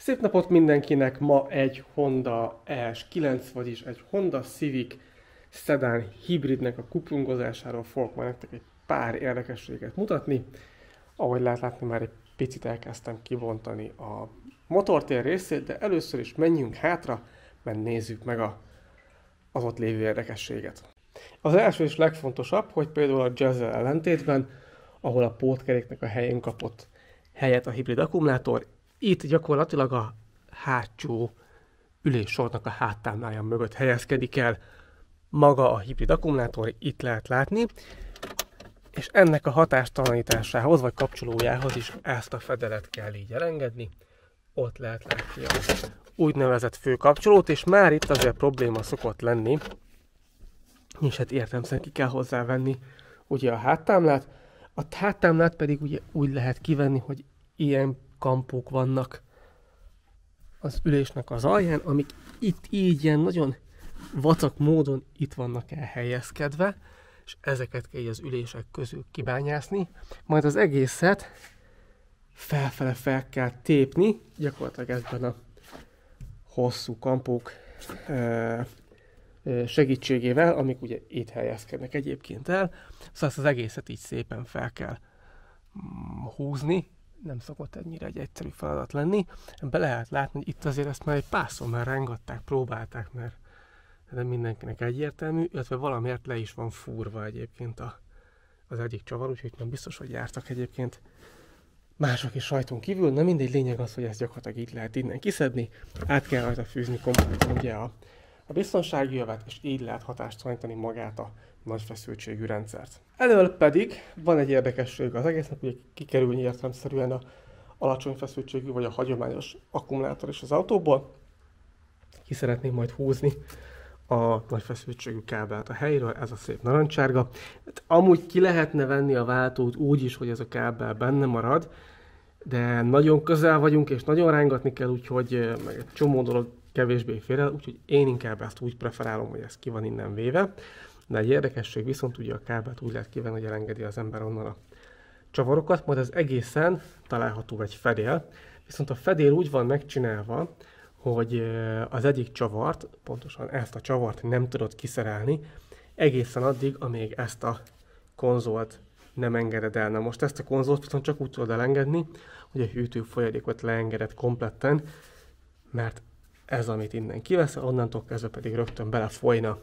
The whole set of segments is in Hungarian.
Szép napot mindenkinek! Ma egy Honda ES9, vagyis egy Honda Civic Sedan hibridnek a kuplungozásáról fogok majd nektek egy pár érdekességet mutatni. Ahogy lehet látni, már egy picit elkezdtem kibontani a motortér részét, de először is menjünk hátra, mert nézzük meg az ott lévő érdekességet. Az első és legfontosabb, hogy például a Jazz-el ellentétben, ahol a pótkeréknek a helyén kapott helyet a hibrid akkumulátor, itt gyakorlatilag a hátsó üléssornak a háttámlája mögött helyezkedik el maga a hibrid akkumulátor, itt lehet látni, és ennek a hatástalanításához vagy kapcsolójához is ezt a fedelet kell így elengedni. Ott lehet látni a úgynevezett főkapcsolót, és már itt azért probléma szokott lenni, és hát értelemszerűen ki kell hozzávenni ugye a háttámlát. A háttámlát pedig ugye úgy lehet kivenni, hogy ilyen kampók vannak az ülésnek az alján, amik itt így ilyen nagyon vacak módon itt vannak elhelyezkedve, és ezeket kell így az ülések közül kibányászni, majd az egészet felfele fel kell tépni, gyakorlatilag ezben a hosszú kampók segítségével, amik ugye itt helyezkednek egyébként el, szóval ezt az egészet így szépen fel kell húzni. Nem szokott ennyire egy egyszerű feladat lenni. Be lehet látni, hogy itt azért ezt már egy párszor már rángatták, próbálták, mert nem mindenkinek egyértelmű, illetve valamiért le is van fúrva egyébként az egyik csavar, úgyhogy nem biztos, hogy jártak egyébként mások is rajtunk kívül. Na mindegy, lényeg az, hogy ezt gyakorlatilag így lehet innen kiszedni, át kell rajta fűzni komplettan ugye a biztonsági jövet, és így lehet hatástalanítani magát a nagy feszültségű rendszert. Elől pedig van egy érdekesség az egésznek, hogy kikerülni értelemszerűen a alacsony feszültségű vagy a hagyományos akkumulátor is az autóból. Ki szeretném majd húzni a nagy feszültségű kábelt a helyéről, ez a szép narancsárga. Hát, amúgy ki lehetne venni a váltót úgy is, hogy ez a kábel benne marad, de nagyon közel vagyunk és nagyon rángatni kell, úgyhogy meg egy csomó dolog kevésbé fér el, úgyhogy én inkább ezt úgy preferálom, hogy ez ki van innen véve. De egy érdekesség viszont ugye a kábelt úgy lehet kivenni, hogy elengedi az ember onnan a csavarokat, majd az egészen található egy fedél, viszont a fedél úgy van megcsinálva, hogy az egyik csavart, pontosan ezt a csavart nem tudod kiszerelni, egészen addig, amíg ezt a konzolt nem engeded el. Na most ezt a konzolt viszont csak úgy tudod elengedni, hogy a hűtőfolyadékot leengeded kompletten, mert ez, amit innen kiveszel, onnantól kezdve pedig rögtön belefolyna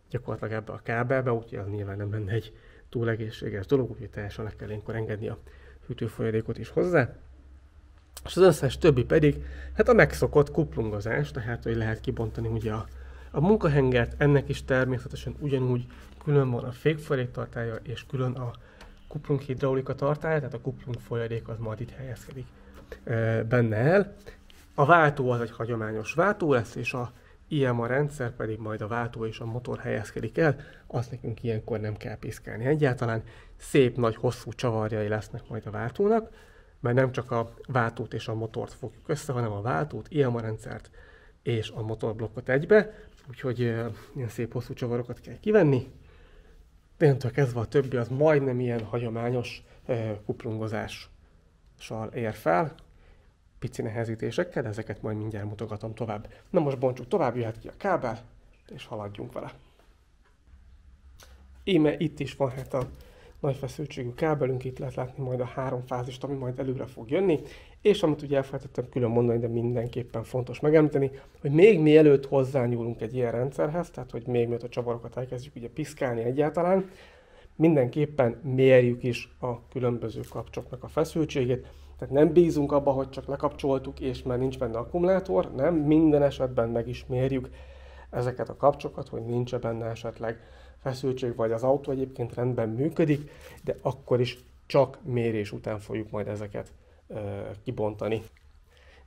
gyakorlatilag ebbe a kábelbe, úgyhogy ez nyilván nem lenne egy túl egészséges dolog, úgyhogy teljesen le kell ilyenkor engedni a hűtőfolyadékot is hozzá. És az összes többi pedig, hát a megszokott kuplungozás, tehát hogy lehet kibontani ugye a munkahengert, ennek is természetesen ugyanúgy külön van a fékfolyadék tartálya, és külön a kuplung hidraulika tartálya, tehát a kuplung folyadék az majd itt helyezkedik benne el. A váltó az egy hagyományos váltó lesz, és a IMA rendszer pedig majd a váltó és a motor helyezkedik el, azt nekünk ilyenkor nem kell piszkálni egyáltalán. Szép nagy hosszú csavarjai lesznek majd a váltónak, mert nem csak a váltót és a motort fogjuk össze, hanem a váltót, IMA rendszert és a motorblokkot egybe, úgyhogy ilyen szép hosszú csavarokat kell kivenni. Innentől kezdve a többi az majdnem ilyen hagyományos kuplungozással ér fel, pici nehezítésekkel, de ezeket majd mindjárt mutogatom tovább. Na most bontsuk tovább, jöhet ki a kábel, és haladjunk vele. Íme itt is van hát a nagy feszültségű kábelünk, itt lehet látni majd a 3 fázist, ami majd előre fog jönni, és amit ugye elfelejtettem külön mondani, de mindenképpen fontos megemlíteni, hogy még mielőtt hozzányúlunk egy ilyen rendszerhez, tehát hogy még mielőtt a csavarokat elkezdjük ugye piszkálni egyáltalán, mindenképpen mérjük is a különböző kapcsoknak a feszültségét. Tehát nem bízunk abba, hogy csak lekapcsoltuk, és már nincs benne akkumulátor, nem, minden esetben meg is mérjük ezeket a kapcsokat, hogy nincs benne esetleg feszültség, vagy az autó egyébként rendben működik, de akkor is csak mérés után fogjuk majd ezeket kibontani.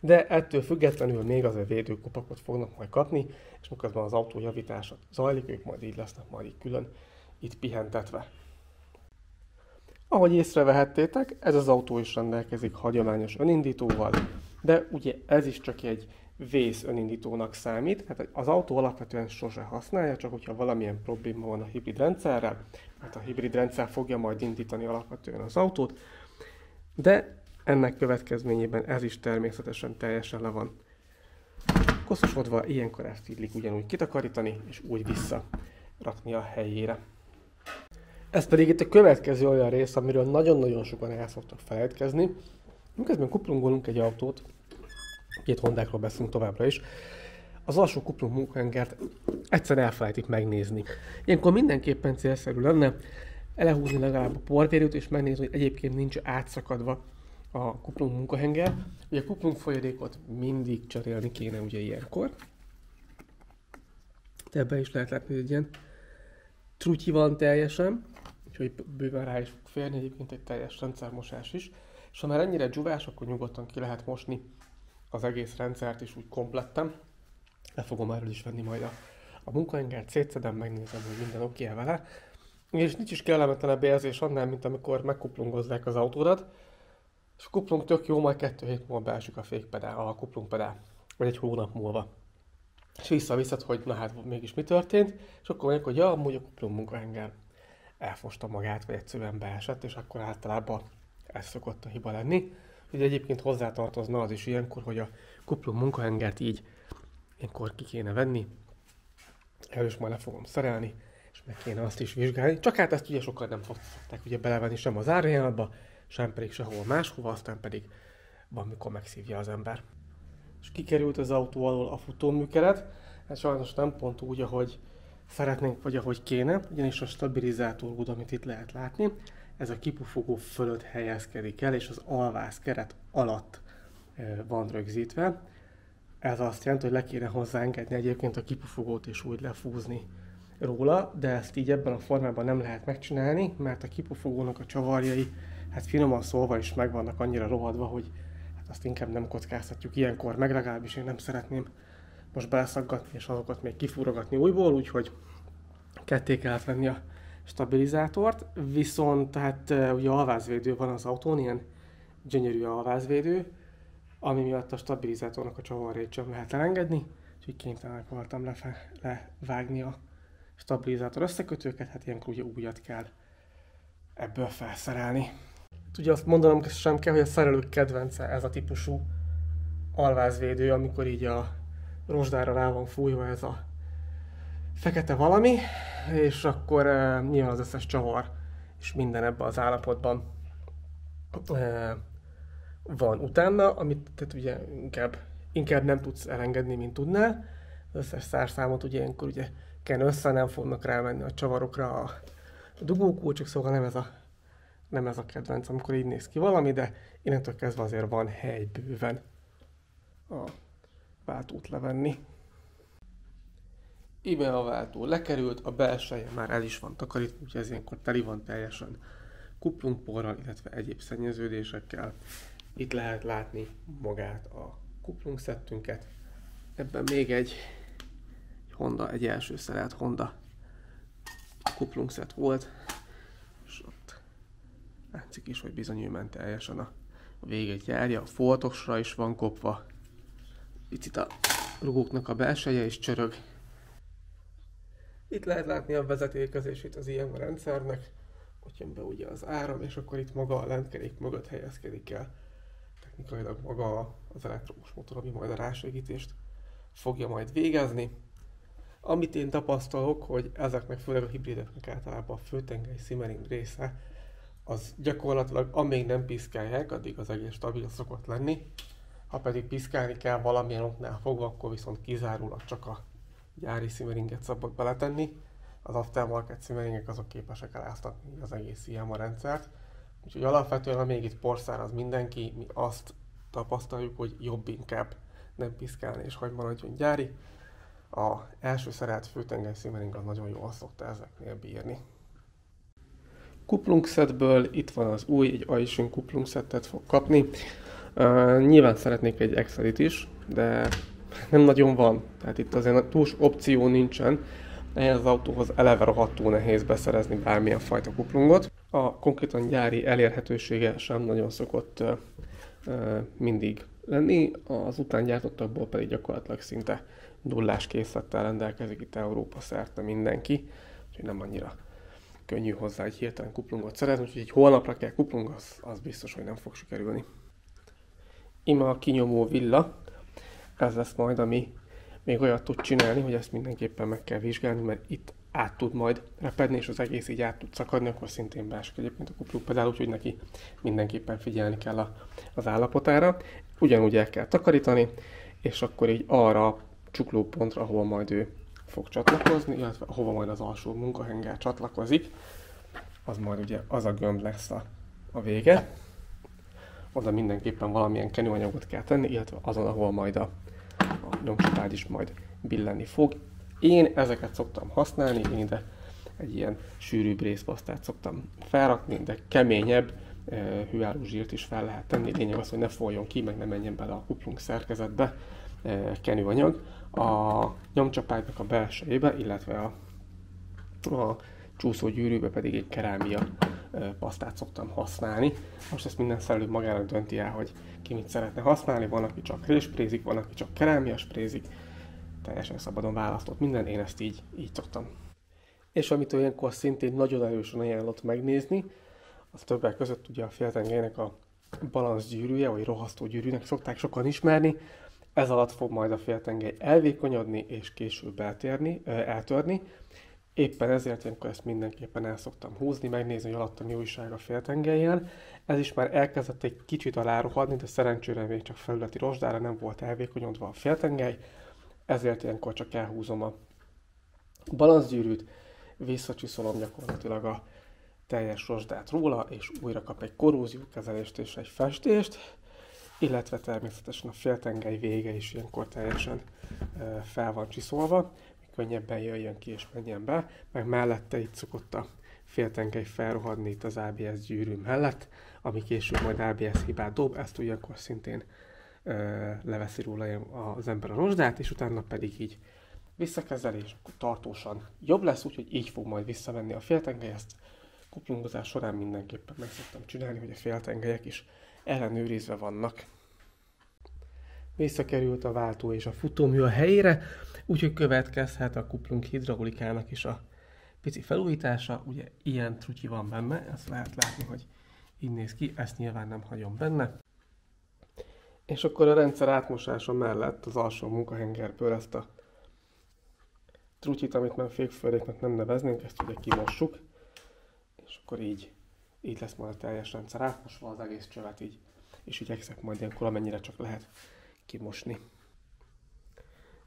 De ettől függetlenül még azért védőkupakot fognak majd kapni, és miközben az autó javítása zajlik, ők majd így lesznek majd így külön itt pihentetve. Ahogy észrevehettétek, ez az autó is rendelkezik hagyományos önindítóval, de ugye ez is csak egy vész önindítónak számít, hát az autó alapvetően sose használja, csak hogyha valamilyen probléma van a hibrid rendszerrel, hát a hibrid rendszer fogja majd indítani alapvetően az autót, de Ennek következményében ez is természetesen teljesen le van koszosodva, ilyenkor ezt illik ugyanúgy kitakarítani, és úgy visszarakni a helyére. Ez pedig itt a következő olyan rész, amiről nagyon-nagyon sokan el szoktak felejtkezni. Miközben kuplungolunk egy autót, két Hondákról beszélünk továbbra is, az alsó kuplung munkahengert egyszer elfelejtik megnézni. Ilyenkor mindenképpen célszerű lenne elehúzni legalább a porvérőt, és megnézni, hogy egyébként nincs átszakadva a kuplung munkahenger. Ugye a kuplung folyadékot mindig cserélni kéne ugye ilyenkor. De ebben is lehet látni, hogy egy ilyen trutyi van teljesen, úgyhogy bőven rá is fog férni egyébként egy teljes rendszermosás is. És ha már ennyire dzsuvás, akkor nyugodtan ki lehet mosni az egész rendszert is úgy kompletten. Le fogom erről is venni majd a munkahengert, szétszedem, megnézem, hogy minden oké vele. És nincs is kellemetlenebb érzés annál, mint amikor megkuplungozzák az autódat, és a kuplung tök jó, majd 2 hét múlva beesik a fékpedál, a kuplungpedál, vagy egy hónap múlva. És visszaviszed, hogy na hát mégis mi történt, és akkor mondjuk, hogy ja, amúgy a kuplung munkahenger elfosta magát, vagy egyszerűen beesett, és akkor általában ez szokott a hiba lenni. Ugye egyébként hozzátartozna az is ilyenkor, hogy a kuplung munkahengert így ilyenkor ki kéne venni, elős majd le fogom szerelni, és meg kéne azt is vizsgálni. Csak hát ezt ugye sokan nem szokták ugye belevenni sem az árajánlatba, sem pedig sehol máshova, aztán pedig van, mikor megszívja az ember. És kikerült az autó alól a futóműkeret, hát sajnos nem pont úgy, ahogy szeretnénk, vagy ahogy kéne, ugyanis a stabilizátor, amit itt lehet látni, ez a kipufogó fölött helyezkedik el, és az alvász keret alatt van rögzítve. Ez azt jelenti, hogy le kéne hozzá engedni egyébként a kipufogót és úgy lefúzni róla, de ezt így ebben a formában nem lehet megcsinálni, mert a kipufogónak a csavarjai, hát finoman szólva is meg vannak annyira rohadva, hogy hát azt inkább nem kockáztatjuk ilyenkor, meg legalábbis én nem szeretném most beleszaggatni és azokat még kifúrogatni újból, úgyhogy ketté kellett venni a stabilizátort, viszont hát ugye alvázvédő van az autón, ilyen gyönyörű alvázvédő, ami miatt a stabilizátornak a csavarjait sem lehet elengedni, úgyhogy kénytelenek voltam levágni a stabilizátor összekötőket, hát ilyenkor ugye újat kell ebből felszerelni. Ugye azt mondanom sem kell, hogy a szerelők kedvence ez a típusú alvázvédő, amikor így a rozsdára rá van fújva ez a fekete valami, és akkor nyilván az összes csavar és minden ebben az állapotban van utána, amit tehát ugye inkább nem tudsz elengedni, mint tudnál. Az összes szárszámot ugye ilyenkor ugye kell össze, nem fognak rámenni a csavarokra a dugókulcsok, szóval nem ez a kedvenc, amikor így néz ki valami, de innentől kezdve azért van hely bőven a váltót levenni. Íme a váltó lekerült, a belseje már el is van takarítva, úgyhogy ez ilyenkor teli van teljesen kuplungporral, illetve egyéb szennyeződésekkel. Itt lehet látni magát a kuplungszettünket. Ebben még egy első szerelt Honda kuplungszett volt, és ott látszik is, hogy bizony ő ment teljesen a végét járja. A foltosra is van kopva. Itt a rugóknak a belseje is csörög. Itt lehet látni a vezetékezését az ilyen rendszernek. Ott jön be ugye az áram, és akkor itt maga a lentkerék mögött helyezkedik el. Technikailag maga az elektromos motor, ami majd a rásegítést fogja majd végezni. Amit én tapasztalok, hogy ezeknek, főleg a hibrideknek általában a főtengely simmering része, az gyakorlatilag amíg nem piszkálják, addig az egész stabil szokott lenni. Ha pedig piszkálni kell valamilyen oknál fogva, akkor viszont kizárólag csak a gyári simmeringet szabad beletenni. Az aftermarket simmeringek azok képesek eláztatni az egész IMA rendszert. Úgyhogy alapvetően, ha még itt porszáraz mindenki, mi azt tapasztaljuk, hogy jobb inkább nem piszkálni és hogy maradjon gyári. A első szerelt főtengely simmering az nagyon jól szokta ezeknél bírni. Kuplungszetből itt van az új, egy Aisin kuplungszettet fog kapni. Nyilván szeretnék egy Excelit is, de nem nagyon van. Tehát itt azért túl opció nincsen. Ehhez az autóhoz eleve rohadtul nehéz beszerezni bármilyen fajta kuplungot. A konkrétan gyári elérhetősége sem nagyon szokott mindig lenni, az után gyártottakból pedig gyakorlatilag szinte nullás készlettel rendelkezik itt Európa szerte mindenki, úgyhogy nem annyira könnyű hozzá egy hirtelen kuplungot szerezni, úgyhogy egy holnapra kell kuplung, az biztos, hogy nem fog sikerülni. Ima a kinyomó villa, ez lesz majd, ami még olyat tud csinálni, hogy ezt mindenképpen meg kell vizsgálni, mert itt át tud majd repedni, és az egész így át tud szakadni, akkor szintén beesik egyébként a kuplungpedál, úgyhogy neki mindenképpen figyelni kell az állapotára. Ugyanúgy el kell takarítani, és akkor így arra a csuklópontra, ahol majd ő fog csatlakozni, illetve ahova majd az alsó munkahenger csatlakozik, az majd ugye az a gömb lesz a vége. Oda mindenképpen valamilyen kenőanyagot kell tenni, illetve azon, ahol majd a nyomcsapád is majd billenni fog. Én ezeket szoktam használni, én ide egy ilyen sűrűbb részpasztát szoktam felrakni, de keményebb hőálló zsírt is fel lehet tenni. Lényeg az, hogy ne folyjon ki, meg ne menjen bele a kuplung szerkezetbe kenőanyag. A nyomcsapágynak a belsejébe, illetve a csúszógyűrűbe pedig egy kerámia pasztát szoktam használni. Most ezt minden szerelő magának dönti el, hogy ki mit szeretne használni. Van, aki csak résprézik, van, aki csak kerámia sprézik. Teljesen szabadon választott minden, én ezt így szoktam. És amit ilyenkor szintén nagyon erősen ajánlott megnézni, az többek között ugye a féltengelynek a balanszgyűrűje, vagy rohasztógyűrűnek szokták sokan ismerni. Ez alatt fog majd a féltengely elvékonyodni, és később eltörni. Éppen ezért ilyenkor ezt mindenképpen el szoktam húzni, megnézni, hogy alatta mi újság a féltengelyen. Ez is már elkezdett egy kicsit alárohadni, de szerencsére még csak felületi rozsdára nem volt elvékonyodva a féltengely. Ezért ilyenkor csak elhúzom a balanszgyűrűt, visszacsiszolom gyakorlatilag a teljes rozsdát róla, és újra kap egy korróziókezelést és egy festést, illetve természetesen a féltengely vége is ilyenkor teljesen fel van csiszolva, hogy könnyebben jöjjön ki és menjen be, meg mellette itt szokott a féltengely felrohadni itt az ABS gyűrű mellett, ami később majd ABS hibát dob, ezt ilyenkor szintén leveszi róla az ember a rozsdát, és utána pedig így visszakezeli, és akkor tartósan jobb lesz, úgyhogy így fog majd visszamenni a féltengely. Ezt kuplungozás során mindenképpen meg szoktam csinálni, hogy a féltengelyek is ellenőrizve vannak. Visszakerült a váltó és a futómű a helyére, úgyhogy következhet a kuplung hidraulikának is a pici felújítása. Ugye ilyen trutyi van benne, ezt lehet látni, hogy így néz ki, ezt nyilván nem hagyom benne. És akkor a rendszer átmosása mellett az alsó munkahengerből ezt a trutyit, amit már fékföldéknek nem neveznénk, ezt ugye kimossuk, és akkor így lesz majd a teljes rendszer átmosva, az egész csövet így, és igyekszek majd ilyenkor amennyire csak lehet kimosni.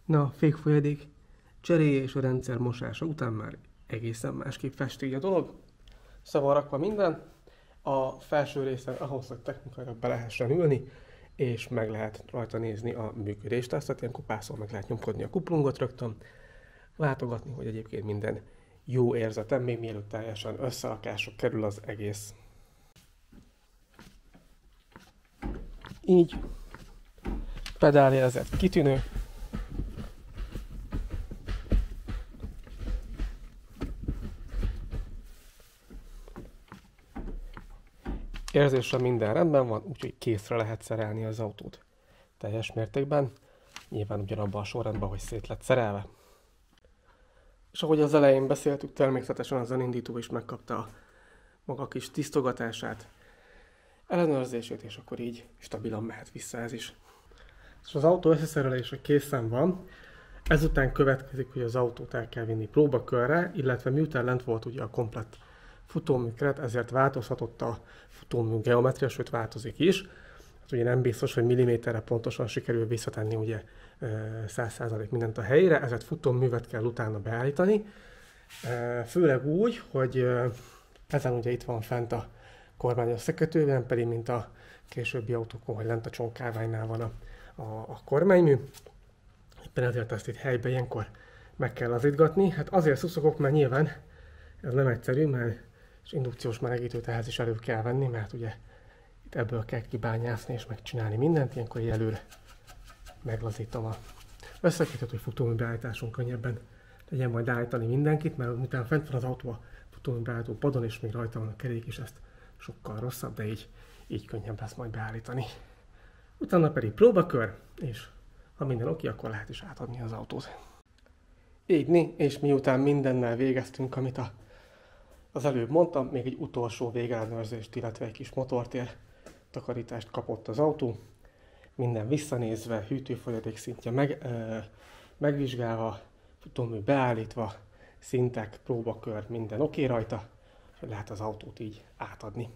Na, a fékfolyadék cseréje és a rendszer mosása után már egészen másképp fest így a dolog. Szóval rakva minden, a felső részen ahhoz, hogy technikailag be lehessen ülni, és meg lehet rajta nézni a működést, azt ilyenkor pászol meg lehet nyomkodni a kuplungot rögtön, látogatni, hogy egyébként minden jó érzetem, még mielőtt teljesen összerakásra kerül az egész. Így, pedáljelzet kitűnő. Érzésre minden rendben van, úgyhogy készre lehet szerelni az autót teljes mértékben. Nyilván ugyanabban a sorrendben, hogy szét lett szerelve. És ahogy az elején beszéltük, természetesen az önindító is megkapta a maga kis tisztogatását, ellenőrzését, és akkor így stabilan mehet vissza ez is. És az autó összeszerelése készen van, ezután következik, hogy az autót el kell vinni próbakörre, illetve miután lent volt ugye a komplett futóműkeret, ezért változhatott a futómű geometria, sőt változik is. Hát ugye nem biztos, hogy milliméterre pontosan sikerül visszatenni ugye 100% mindent a helyére, ezért futóművet kell utána beállítani. Főleg úgy, hogy ezen ugye itt van fent a kormány összekötőben, pedig mint a későbbi autókon, hogy lent a csontkáványnál van a kormánymű. Éppen ezért ezt itt helybe ilyenkor meg kell lazítgatni. Hát azért szuszogok, mert nyilván ez nem egyszerű, mert és indukciós melegítőt ehhez is elő kell venni, mert ugye itt ebből kell kibányászni és megcsinálni mindent, ilyenkor így előre meglazítom a összekötőt, hogy futóműbeállításon könnyebben legyen majd állítani mindenkit, mert utána fent van az autó a futóműbeállító padon, és még rajta van a kerék, és ezt sokkal rosszabb, de így könnyebb lesz majd beállítani. Utána pedig próbakör, és ha minden oké, akkor lehet is átadni az autót. Így, és miután mindennel végeztünk, amit az előbb mondtam, még egy utolsó végellenőrzést, illetve egy kis motortér takarítást kapott az autó. minden visszanézve, hűtőfolyadék szintje megvizsgálva, futómű beállítva, szintek, próbakör, minden oké rajta, és lehet az autót így átadni.